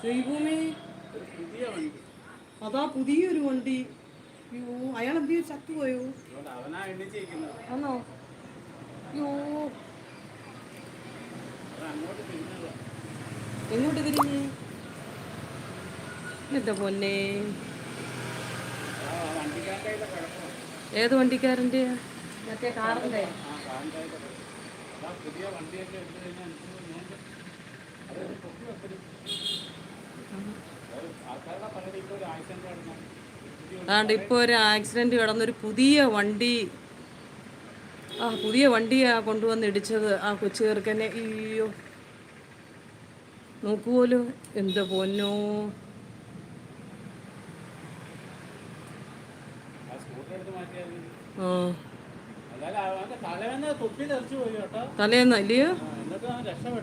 ദൈവമേ, ഒരു പുതിയ വണ്ടി. അതാ പുതിയൊരു വണ്ടി. അയ്യോ, അയാൾ എന്തെയോ ചത്തുപോയോ? അതുകൊണ്ട് അവനാ എണ്ണിച്ചിരിക്കുന്നത്. ആണോ? അയ്യോ, അത് അങ്ങോട്ട് തിരിഞ്ഞതാ. എങ്ങോട്ട് തിരിഞ്ഞ്? എന്റെ പൊന്നെ, ആ വണ്ടിക്കാരുടെ കുഴപ്പമാണ്. ഏത് വണ്ടിക്കാരൻ്റെ? മറ്റേ കാറിൻ്റെ? ആ കാറിൻ്റെ കുഴപ്പം. അതാ പുതിയ വണ്ടിയൊക്കെ എടുത്തു കഴിഞ്ഞാൽ അതൊരു പൊക്കി വെക്കലും. ആൾക്കാരുടെ പലരും ഇപ്പോൾ ഒരു ആക്സിഡന്റ് നടന്നാൽ അതുകൊണ്ട് ഇപ്പോൾ ഒരു ആക്സിഡന്റ് കിടന്നൊരു പുതിയ വണ്ടി, പുതിയ വണ്ടിയാ കൊണ്ടുവന്ന് ഇടിച്ചത് ആ കൊച്ചു ചെറുക്കനെ. അയ്യോ, നോക്കുപോലും, എന്ത് പൊന്നോ. ആ സ്കൂട്ടർ എടുത്ത് മാറ്റിയായിരുന്നു. ആ, അതായത് അവൻ്റെ തലേന്ന് തൊപ്പി തെറിച്ചു പോയി കേട്ടോ. തലേന്ന് അല്ലയോ? എന്നിട്ട് അവൻ രക്ഷപ്പെട്ടു.